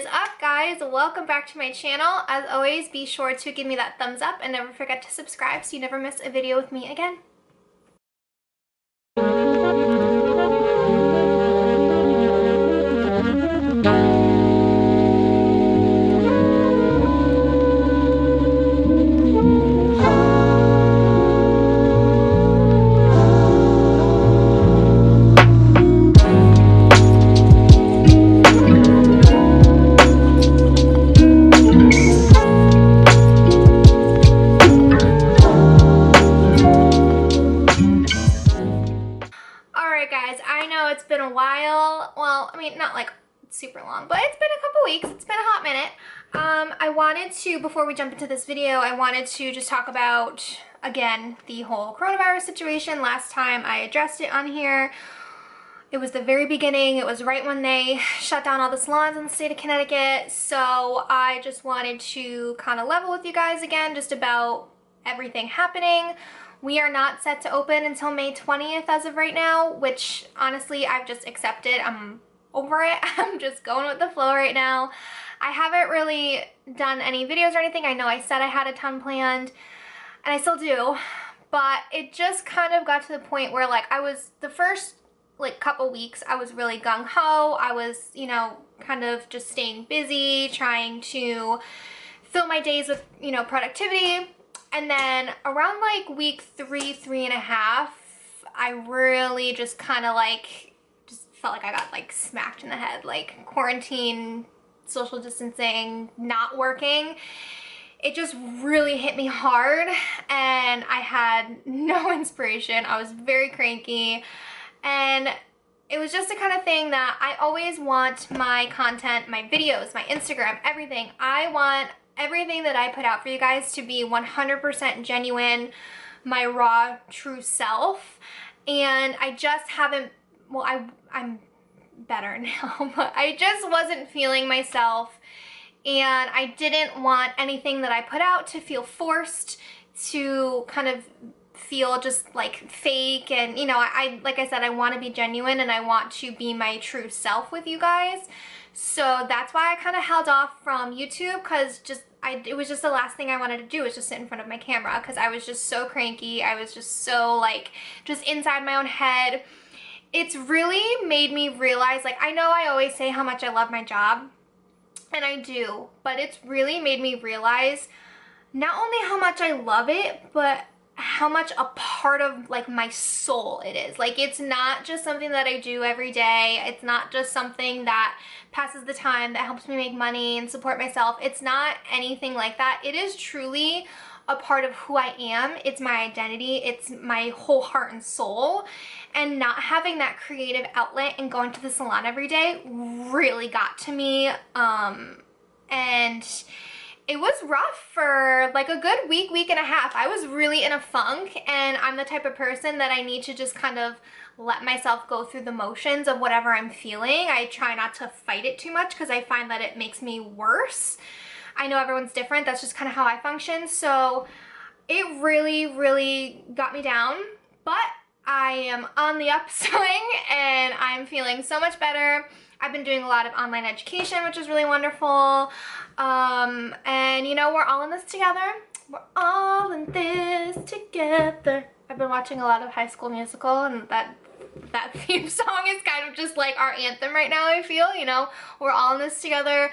is up, guys? Welcome back to my channel. As always, be sure to give me that thumbs up and never forget to subscribe so you never miss a video with me again. It's been a while. Well, I mean, not like super long, but it's been a couple weeks. It's been a hot minute. I wanted to, before we jump into this video, I wanted to just talk about, again, the whole coronavirus situation. Last time I addressed it on here, it was the very beginning. It was right when they shut down all the salons in the state of Connecticut. So I just wanted to kind of level with you guys again, just about everything happening. We are not set to open until May 20th as of right now, which honestly I've just accepted. I'm over it. I'm just going with the flow right now. I haven't really done any videos or anything. I know I said I had a ton planned, and I still do, but it just kind of got to the point where, like, I was, the first like couple weeks I was really gung-ho. I was, you know, kind of just staying busy, trying to fill my days with, you know, productivity. And then around like week 3.5, I really just kind of like, just felt like I got like smacked in the head, like quarantine, social distancing, not working. It just really hit me hard and I had no inspiration. I was very cranky and it was just the kind of thing that I always want my content, my videos, my Instagram, everything. I want everything that I put out for you guys to be 100% genuine, my raw, true self. And I just haven't, well, I'm better now, but I just wasn't feeling myself. And I didn't want anything that I put out to feel forced, to kind of feel just like fake. And, you know, like I said, I want to be genuine and I want to be my true self with you guys. So that's why I kind of held off from YouTube, because it was just the last thing I wanted to do was just sit in front of my camera, because I was just so cranky. I was just so like just inside my own head. It's really made me realize, like, I know I always say how much I love my job, and I do, but it's really made me realize not only how much I love it, but how much a part of like my soul it is. Like, it's not just something that I do every day. It's not just something that passes the time, that helps me make money and support myself. It's not anything like that. It is truly a part of who I am. It's my identity. It's my whole heart and soul. And not having that creative outlet and going to the salon every day really got to me. And it was rough for like a good week and a half. I was really in a funk, and I'm the type of person that I need to just kind of let myself go through the motions of whatever I'm feeling. I try not to fight it too much because I find that it makes me worse. I know everyone's different. That's just kind of how I function. So it really got me down, but I am on the upswing and I'm feeling so much better. I've been doing a lot of online education, which is really wonderful. And you know, we're all in this together. We're all in this together. I've been watching a lot of High School Musical, and that theme song is kind of just like our anthem right now, I feel. You know, we're all in this together.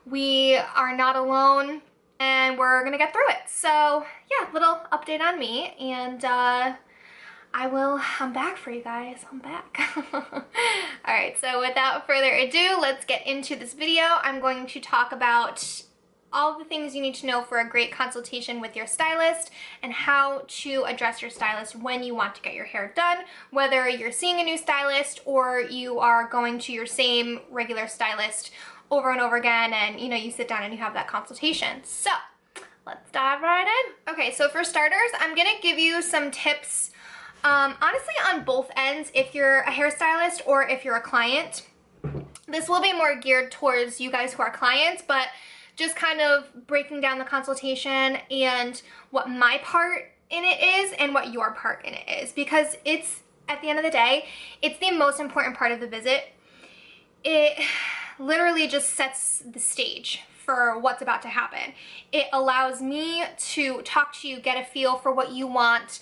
We are not alone, and we're gonna get through it. So yeah, little update on me, and I'm back for you guys. I'm back. Alright, so without further ado, let's get into this video. I'm going to talk about all the things you need to know for a great consultation with your stylist, and how to address your stylist when you want to get your hair done, whether you're seeing a new stylist or you are going to your same regular stylist over and over again, and you know, you sit down and you have that consultation. So let's dive right in. Okay, so for starters, I'm gonna give you some tips honestly on both ends, if you're a hairstylist or if you're a client. This will be more geared towards you guys who are clients, but just kind of breaking down the consultation and what my part in it is and what your part in it is, because it's, at the end of the day, it's the most important part of the visit. literally just sets the stage for what's about to happen. It allows me to talk to you, get a feel for what you want,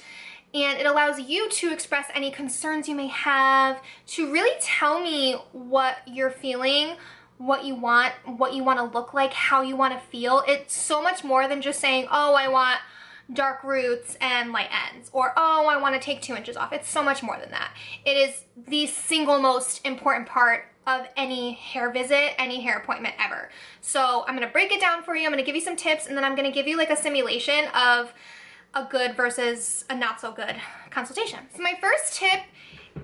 and it allows you to express any concerns you may have, to really tell me what you're feeling, what you want to look like, how you want to feel. It's so much more than just saying, oh, I want dark roots and light ends, or oh, I want to take 2 inches off. It's so much more than that. It is the single most important part of any hair visit, any hair appointment ever. So I'm going to break it down for you. I'm going to give you some tips, and then I'm going to give you like a simulation of a good versus a not so good consultation. So my first tip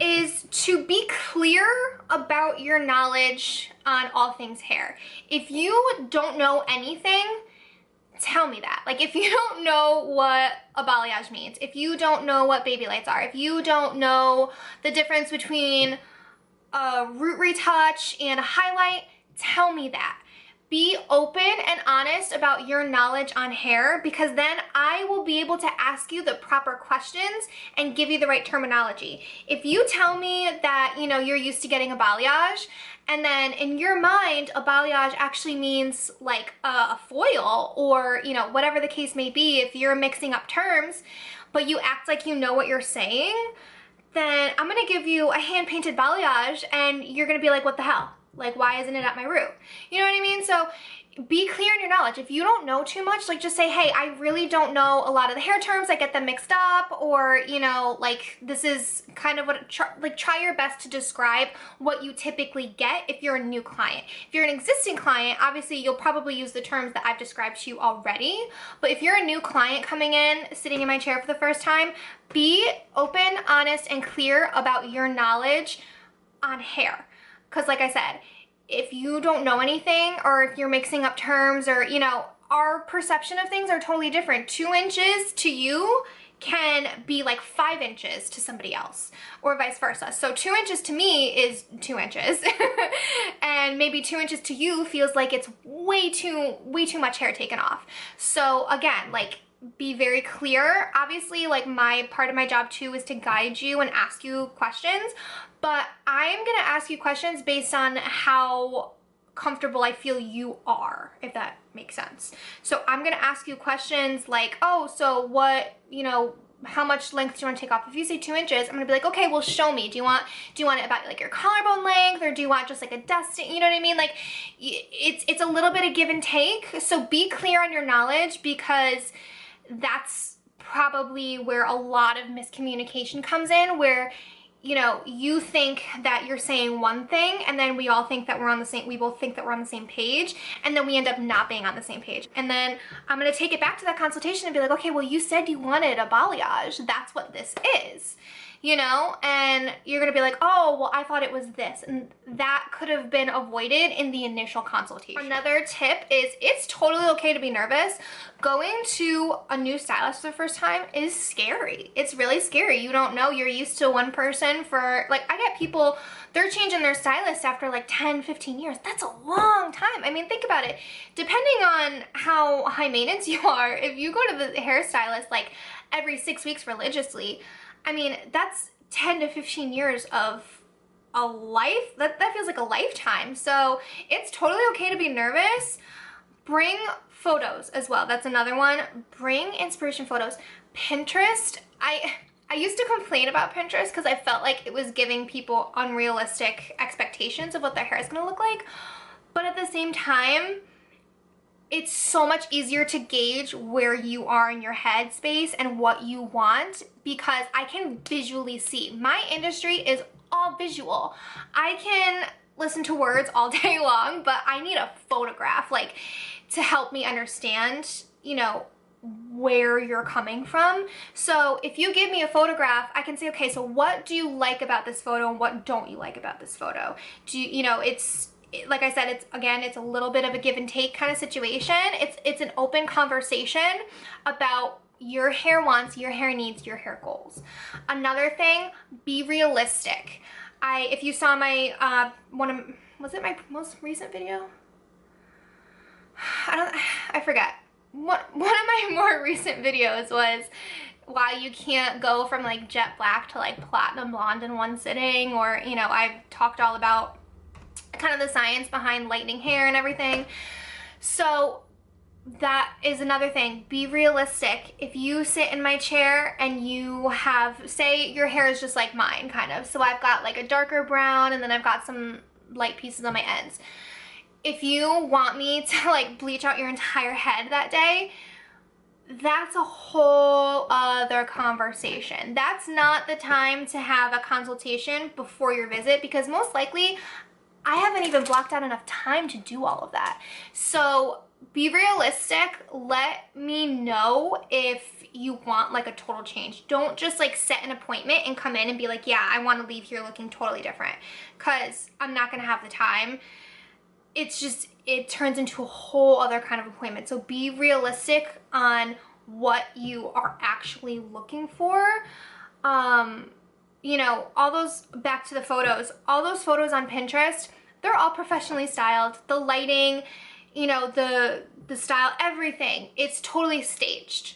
is to be clear about your knowledge on all things hair. If you don't know anything, tell me that. Like, if you don't know what a balayage means, if you don't know what baby lights are, if you don't know the difference between a root retouch and a highlight, tell me that. Be open and honest about your knowledge on hair, because then I will be able to ask you the proper questions and give you the right terminology. If you tell me that, you know, you're used to getting a balayage, and then in your mind, a balayage actually means like a foil, or, you know, whatever the case may be, if you're mixing up terms, but you act like you know what you're saying, then I'm gonna give you a hand-painted balayage and you're gonna be like, what the hell? Like, why isn't it at my root? You know what I mean? So be clear in your knowledge. If you don't know too much, like, just say, hey, I really don't know a lot of the hair terms. I get them mixed up, or, you know, like, this is kind of what, try your best to describe what you typically get if you're a new client. If you're an existing client, obviously you'll probably use the terms that I've described to you already. But if you're a new client coming in, sitting in my chair for the first time, be open, honest, and clear about your knowledge on hair. Because like I said, if you don't know anything, or if you're mixing up terms, or, you know, our perception of things are totally different. 2 inches to you can be like 5 inches to somebody else, or vice versa. So 2 inches to me is 2 inches and maybe 2 inches to you feels like it's way too much hair taken off. So again, like, be very clear. Obviously, like, part of my job too is to guide you and ask you questions, but I'm gonna ask you questions based on how comfortable I feel you are, if that makes sense. So I'm gonna ask you questions like, oh, so what, you know, how much length do you want to take off? If you say 2 inches, I'm gonna be like, okay, well, show me. Do you want it about like your collarbone length, or do you want just like a dusting? You know what I mean? Like, it's a little bit of give and take. So be clear on your knowledge, because that's probably where a lot of miscommunication comes in, where, you know, you think that you're saying one thing, and then we both think that we're on the same page, and then we end up not being on the same page. And then I'm gonna take it back to that consultation and be like, okay, well, you said you wanted a balayage. That's what this is, you know? And you're gonna be like, oh, well, I thought it was this. And that could have been avoided in the initial consultation. Another tip is, it's totally okay to be nervous. Going to a new stylist for the first time is scary. It's really scary. You don't know. You're used to one person for, like, I get people, they're changing their stylist after like 10, 15 years. That's a long time. I mean, think about it. Depending on how high maintenance you are, if you go to the hairstylist like every 6 weeks religiously, I mean, that's 10 to 15 years of a life. That feels like a lifetime. So it's totally okay to be nervous. Bring photos as well. That's another one. Bring inspiration photos. Pinterest. I used to complain about Pinterest because I felt like it was giving people unrealistic expectations of what their hair is going to look like. But at the same time, it's so much easier to gauge where you are in your headspace and what you want, because I can visually see. My industry is all visual. I can listen to words all day long, but I need a photograph, like, to help me understand, you know, where you're coming from. So if you give me a photograph, I can say, okay, so what do you like about this photo and what don't you like about this photo? You know, like I said, it's a little bit of a give and take kind of situation. It's an open conversation about your hair wants, your hair needs, your hair goals. Another thing, be realistic. If you saw my was it my most recent video? I forget. One of my more recent videos was why you can't go from like jet black to like platinum blonde in one sitting, or, you know, I've talked all about kind of the science behind lightening hair and everything. So that is another thing. Be realistic. If you sit in my chair and you have, say your hair is just like mine, kind of. So I've got like a darker brown and then I've got some light pieces on my ends. If you want me to like bleach out your entire head that day, that's a whole other conversation. That's not the time to have a consultation before your visit, because most likely I haven't even blocked out enough time to do all of that. So be realistic. Let me know if you want like a total change. Don't just like set an appointment and come in and be like, yeah, I want to leave here looking totally different, because I'm not going to have the time. It's just, it turns into a whole other kind of appointment. So be realistic on what you are actually looking for. You know, all those, back to the photos, all those photos on Pinterest, they're all professionally styled. The lighting, you know, the style, everything, it's totally staged.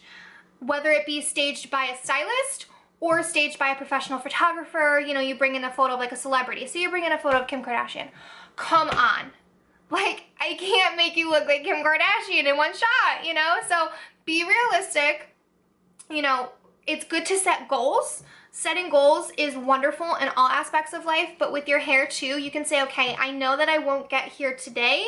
Whether it be staged by a stylist or staged by a professional photographer. You know, you bring in a photo of like a celebrity. So you bring in a photo of Kim Kardashian. Come on. Like, I can't make you look like Kim Kardashian in one shot, you know? So be realistic. You know, it's good to set goals. Setting goals is wonderful in all aspects of life, but with your hair too, you can say, okay, I know that I won't get here today,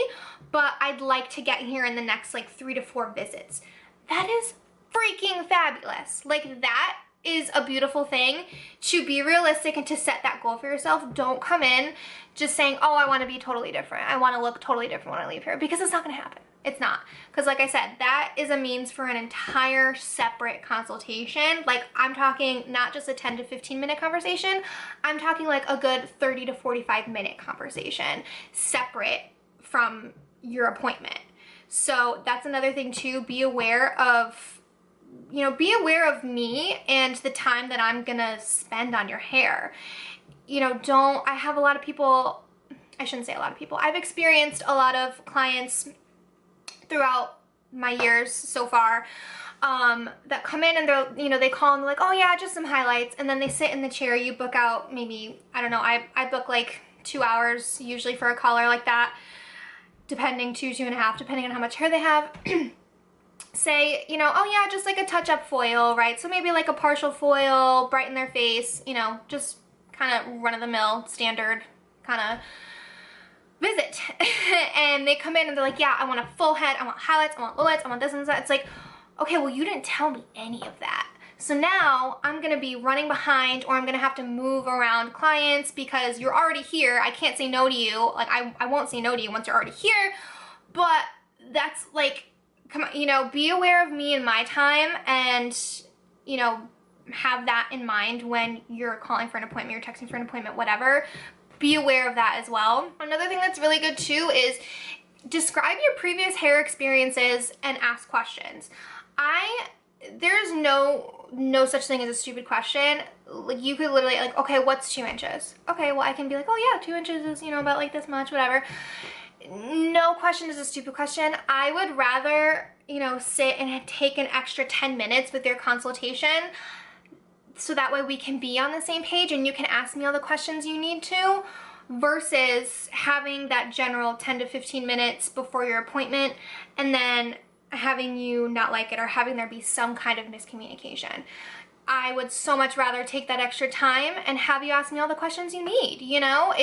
but I'd like to get here in the next like 3 to 4 visits. That is freaking fabulous. Like, that is a beautiful thing, to be realistic and to set that goal for yourself. Don't come in just saying, oh, I want to be totally different. I want to look totally different when I leave here, because it's not going to happen. It's not. Because like I said, that is a means for an entire separate consultation. Like, I'm talking not just a 10 to 15 minute conversation. I'm talking like a good 30 to 45 minute conversation separate from your appointment. So that's another thing too. Be aware of, you know, be aware of me and the time that I'm gonna spend on your hair. You know, I have a lot of people, I shouldn't say a lot of people, I've experienced a lot of clients throughout my years so far that come in and they're, you know, they call and they're like, oh yeah, just some highlights, and then they sit in the chair. You book out maybe, I don't know, I book like 2 hours usually for a color like that, depending, 2.5, depending on how much hair they have. Say, you know, oh yeah, just like a touch-up foil, right? So maybe like a partial foil, brighten their face, you know, just kind of run-of-the-mill, standard kind of visit. And they come in and they're like, yeah, I want a full head, I want highlights, I want lowlights, I want this and that. It's like, okay, well, you didn't tell me any of that. So now I'm gonna be running behind, or I'm gonna have to move around clients because you're already here. I can't say no to you. Like, I won't say no to you once you're already here, but that's like, come on, you know, be aware of me and my time, and, you know, have that in mind when you're calling for an appointment, you're texting for an appointment, whatever. Be aware of that as well. Another thing that's really good too is describe your previous hair experiences and ask questions. There's no such thing as a stupid question. Like, you could literally, like, okay, what's 2 inches? Okay, well, I can be like, oh yeah, 2 inches is, you know, about like this much, whatever. No question is a stupid question. I would rather, you know, sit and take an extra 10 minutes with your consultation, so that way we can be on the same page and you can ask me all the questions you need to, versus having that general 10 to 15 minutes before your appointment and then having you not like it, or having there be some kind of miscommunication. I would so much rather take that extra time and have you ask me all the questions you need, you know?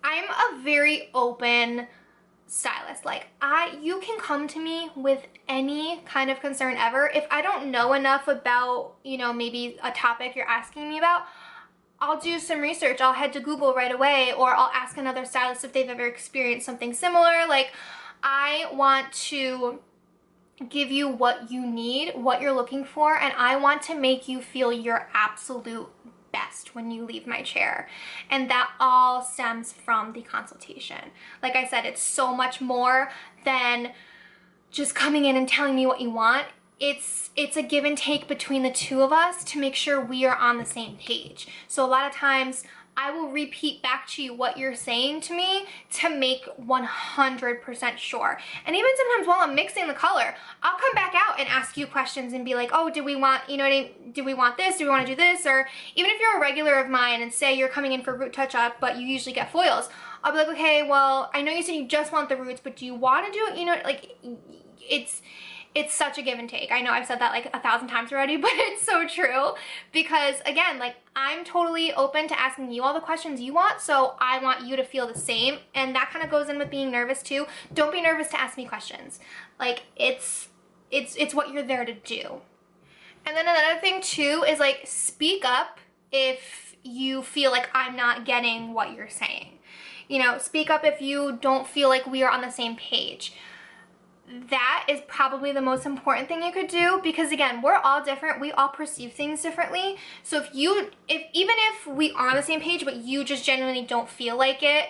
I'm a very open stylist. Like, you can come to me with any kind of concern ever. If I don't know enough about, you know, maybe a topic you're asking me about, I'll do some research. I'll head to Google right away, or I'll ask another stylist if they've ever experienced something similar. Like, I want to give you what you need, what you're looking for, and I want to make you feel your absolute best when you leave my chair. And that all stems from the consultation. Like I said, it's so much more than just coming in and telling me what you want. It's a give and take between the two of us to make sure we are on the same page. So a lot of times I will repeat back to you what you're saying to me to make 100% sure. And even sometimes while I'm mixing the color, I'll come back out and ask you questions and be like, oh, do we want, you know what I mean? Do we want this? Do we want to do this? Or even if you're a regular of mine and say you're coming in for root touch-up, but you usually get foils, I'll be like, okay, well, I know you said you just want the roots, but do you want to do it? You know, like, it's such a give and take. I know I've said that like 1,000 times already, but it's so true because again, like I'm totally open to asking you all the questions you want, so I want you to feel the same, and that kind of goes in with being nervous too. Don't be nervous to ask me questions. Like it's what you're there to do. And then another thing too is like speak up if you feel like I'm not getting what you're saying. You know, speak up if you don't feel like we are on the same page. That is probably the most important thing you could do, because again, we're all different. We all perceive things differently. So even if we are on the same page, but you just genuinely don't feel like it,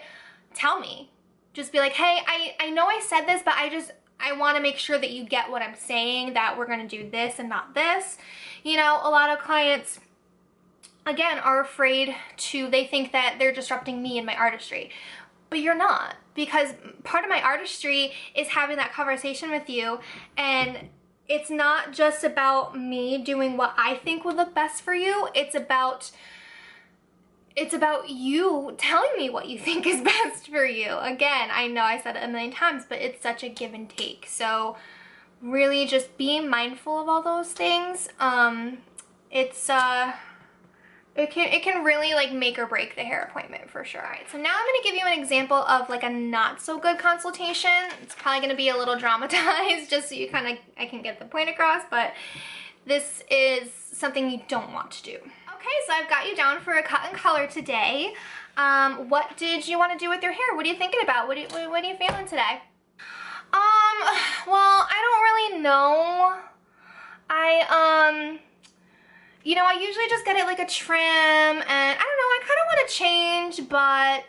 tell me. Just be like, hey, I know I said this, but I want to make sure that you get what I'm saying, that we're going to do this and not this. You know, a lot of clients, again, are afraid they think that they're disrupting me and my artistry. But you're not, because part of my artistry is having that conversation with you, and it's not just about me doing what I think will look best for you. It's about you telling me what you think is best for you. Again, I know I said it a million times, but it's such a give and take. So really just being mindful of all those things. It can really like make or break the hair appointment for sure. All right, so now I'm gonna give you an example of like a not so good consultation. It's probably gonna be a little dramatized just so I can get the point across, but this is something you don't want to do. Okay, so I've got you down for a cut and color today. What did you want to do with your hair? What are you thinking about? What are you feeling today? Well, I don't really know. You know, I usually just get it like a trim, and I don't know, I kind of want to change, but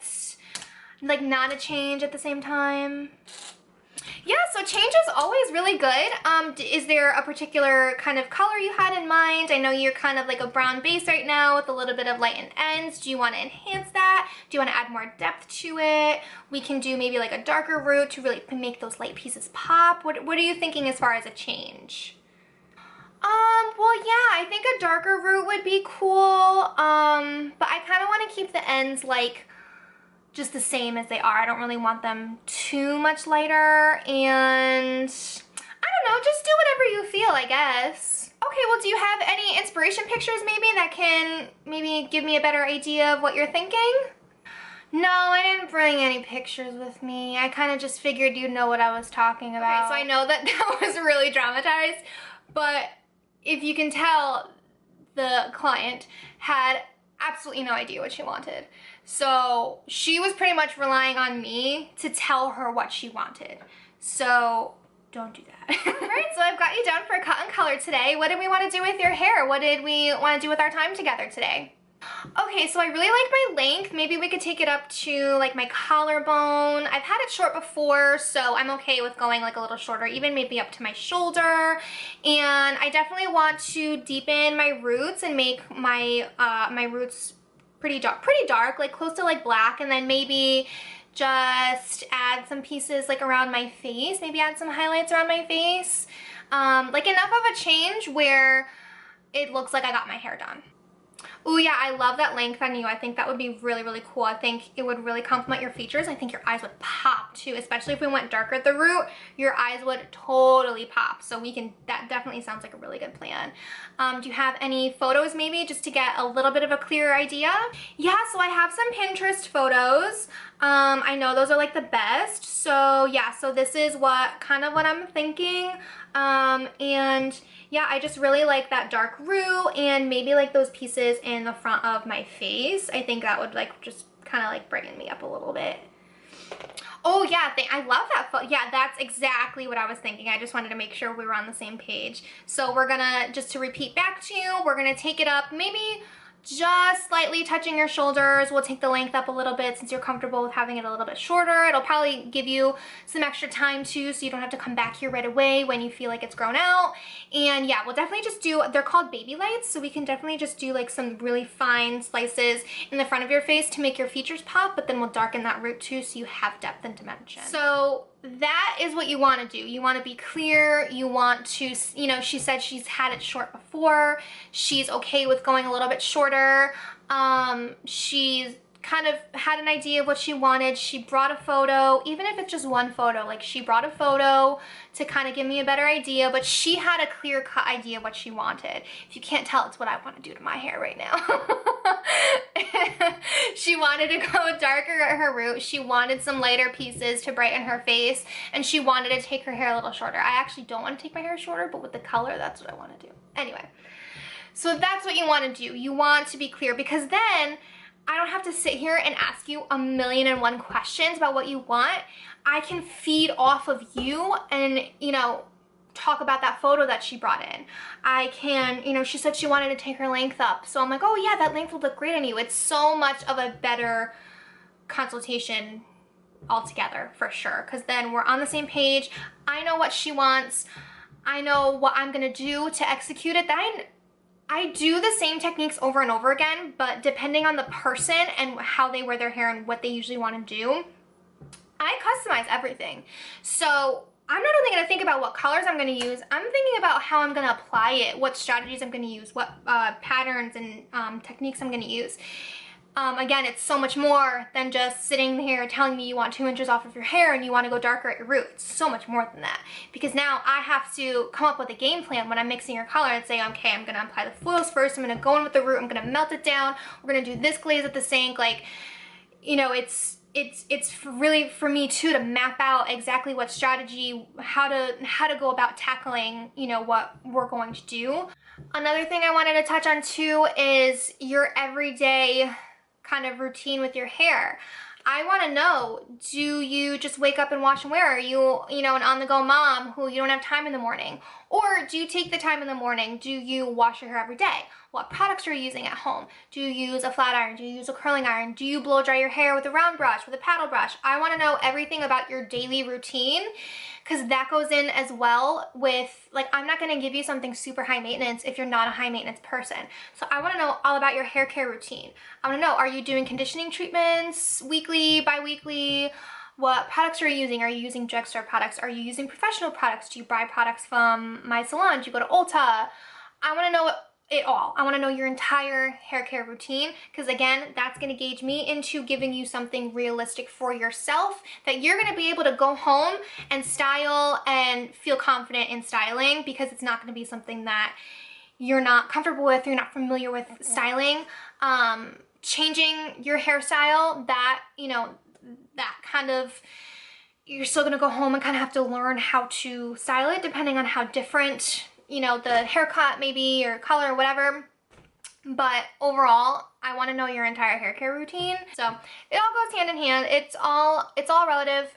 like not a change at the same time. Yeah, so change is always really good. Is there a particular kind of color you had in mind? I know you're kind of like a brown base right now with a little bit of lightened ends. Do you want to enhance that? Do you want to add more depth to it? We can do maybe like a darker root to really make those light pieces pop. What are you thinking as far as a change? Well, yeah, I think a darker root would be cool, but I kind of want to keep the ends, like, just the same as they are. I don't really want them too much lighter, and I don't know, just do whatever you feel, I guess. Okay, well, do you have any inspiration pictures maybe that can maybe give me a better idea of what you're thinking? No, I didn't bring any pictures with me. I kind of just figured you'd know what I was talking about. Okay, so I know that was really dramatized, but if you can tell, the client had absolutely no idea what she wanted. So she was pretty much relying on me to tell her what she wanted. So don't do that. All right, so I've got you down for a cut and color today. What did we want to do with your hair? What did we want to do with our time together today? Okay, so I really like my length. Maybe we could take it up to like my collarbone. I've had it short before, so I'm okay with going like a little shorter, even maybe up to my shoulder. And I definitely want to deepen my roots and make my my roots pretty dark, like close to like black, and then maybe just add some pieces like around my face, maybe add some highlights around my face. Like enough of a change where it looks like I got my hair done. Oh yeah, I love that length on you. I think that would be really, really cool. I think it would really complement your features. I think your eyes would pop too, especially if we went darker at the root, your eyes would totally pop. So that definitely sounds like a really good plan. Do you have any photos maybe just to get a little bit of a clearer idea? Yeah, so I have some Pinterest photos. I know those are like the best. So yeah, so this is what I'm thinking. And yeah, I just really like that dark root and maybe like those pieces in the front of my face. I think that would like just kind of like brighten me up a little bit. Oh yeah, I love that photo. Yeah, that's exactly what I was thinking. I just wanted to make sure we were on the same page. So we're gonna, just to repeat back to you, we're gonna take it up maybe just slightly touching your shoulders. We'll take the length up a little bit since you're comfortable with having it a little bit shorter. It'll probably give you some extra time too, so you don't have to come back here right away when you feel like it's grown out. And yeah, we'll definitely just do, they're called baby lights, so we can definitely just do like some really fine slices in the front of your face to make your features pop, but then we'll darken that root too so you have depth and dimension. So that is what you want to do. You want to be clear. You want to, you know, she said she's had it short before. She's okay with going a little bit shorter. She's kind of had an idea of what she wanted. She brought a photo, even if it's just one photo, like she brought a photo to kind of give me a better idea, but she had a clear-cut idea of what she wanted. If you can't tell, it's what I want to do to my hair right now. She wanted to go darker at her root. She wanted some lighter pieces to brighten her face, and she wanted to take her hair a little shorter. I actually don't want to take my hair shorter, but with the color, that's what I want to do. Anyway, so that's what you want to do. You want to be clear, because then I don't have to sit here and ask you 1,000,001 questions about what you want. I can feed off of you and, you know, talk about that photo that she brought in. I can, you know, she said she wanted to take her length up. So I'm like, oh yeah, that length will look great on you. It's so much of a better consultation altogether, for sure. Because then we're on the same page. I know what she wants. I know what I'm going to do to execute it. I do the same techniques over and over again, but depending on the person and how they wear their hair and what they usually want to do, I customize everything. So I'm not only going to think about what colors I'm going to use, I'm thinking about how I'm going to apply it, what strategies I'm going to use, what patterns and techniques I'm going to use. Again, it's so much more than just sitting here telling me you want 2 inches off of your hair and you want to go darker at your root. It's so much more than that. Because now I have to come up with a game plan when I'm mixing your color and say, okay, I'm going to apply the foils first, I'm going to go in with the root, I'm going to melt it down, we're going to do this glaze at the sink. Like, you know, it's really for me too to map out exactly what strategy, how to go about tackling, you know, what we're going to do. Another thing I wanted to touch on too is your everyday kind of routine with your hair. I want to know, do you just wake up and wash and wear? Are you, you know, an on-the-go mom who you don't have time in the morning? Or do you take the time in the morning? Do you wash your hair every day? What products are you using at home? Do you use a flat iron? Do you use a curling iron? Do you blow dry your hair with a round brush, with a paddle brush? I want to know everything about your daily routine, because that goes in as well with, like, I'm not going to give you something super high maintenance if you're not a high maintenance person. So I want to know all about your hair care routine. I want to know, are you doing conditioning treatments weekly, bi-weekly? What products are you using? Are you using drugstore products? Are you using professional products? Do you buy products from my salon? Do you go to Ulta? I want to know it all. I want to know your entire hair care routine, because again, that's going to gauge me into giving you something realistic for yourself that you're going to be able to go home and style and feel confident in styling, because it's not going to be something that you're not comfortable with, you're not familiar with styling. Changing your hairstyle, that, you know, that kind of, you're still going to go home and kind of have to learn how to style it depending on how different, you know, the haircut maybe or color or whatever. But overall, I want to know your entire hair care routine. So it all goes hand in hand. It's all relative.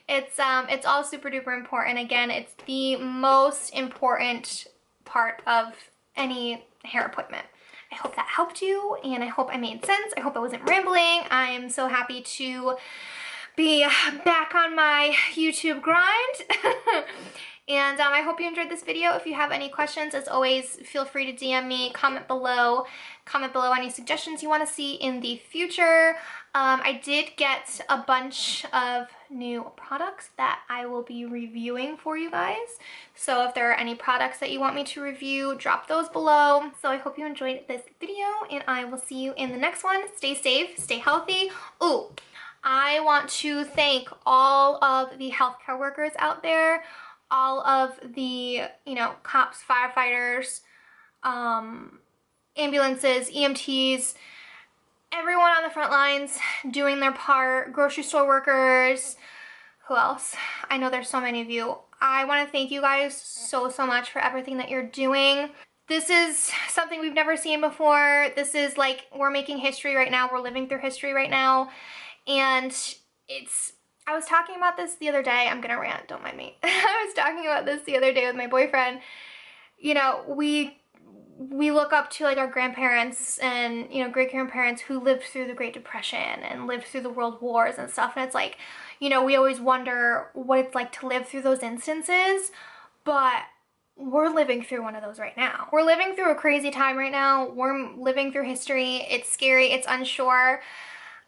It's all super duper important. Again, it's the most important part of any hair appointment. I hope that helped you, and I hope I made sense. I hope I wasn't rambling. I'm so happy to be back on my YouTube grind. And I hope you enjoyed this video. If you have any questions, as always, feel free to DM me, comment below any suggestions you want to see in the future. I did get a bunch of new products that I will be reviewing for you guys. So if there are any products that you want me to review, drop those below. So I hope you enjoyed this video, and I will see you in the next one. Stay safe, stay healthy. Ooh, I want to thank all of the healthcare workers out there, all of the, you know, cops, firefighters, ambulances, EMTs, everyone on the front lines doing their part, grocery store workers, who else? I know there's so many of you. I want to thank you guys so much for everything that you're doing. This is something we've never seen before. This is like, we're making history right now. We're living through history right now. And I was talking about this the other day. I'm gonna rant, don't mind me. I was talking about this the other day with my boyfriend. You know, we look up to like our grandparents and, you know, great-grandparents who lived through the Great Depression and lived through the world wars and stuff. And it's like, you know, we always wonder what it's like to live through those instances, but we're living through one of those right now. We're living through a crazy time right now. We're living through history. It's scary, it's unsure.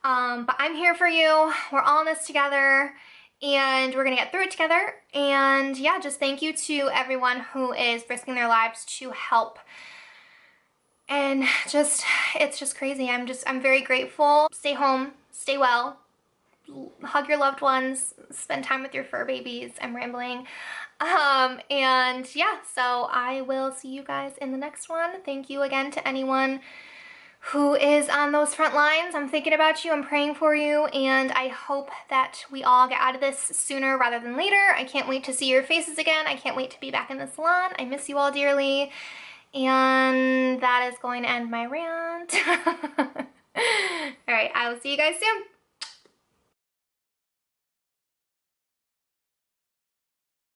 But I'm here for you. We're all in this together, and we're gonna get through it together. And yeah, just thank you to everyone who is risking their lives to help And it's just crazy. I'm very grateful. Stay home, stay well, hug your loved ones, spend time with your fur babies. I'm rambling. And yeah, so I will see you guys in the next one. Thank you again to anyone who is on those front lines. I'm thinking about you, I'm praying for you, and I hope that we all get out of this sooner rather than later. I can't wait to see your faces again. I can't wait to be back in the salon. I miss you all dearly. And that is going to end my rant. All right, I will see you guys soon.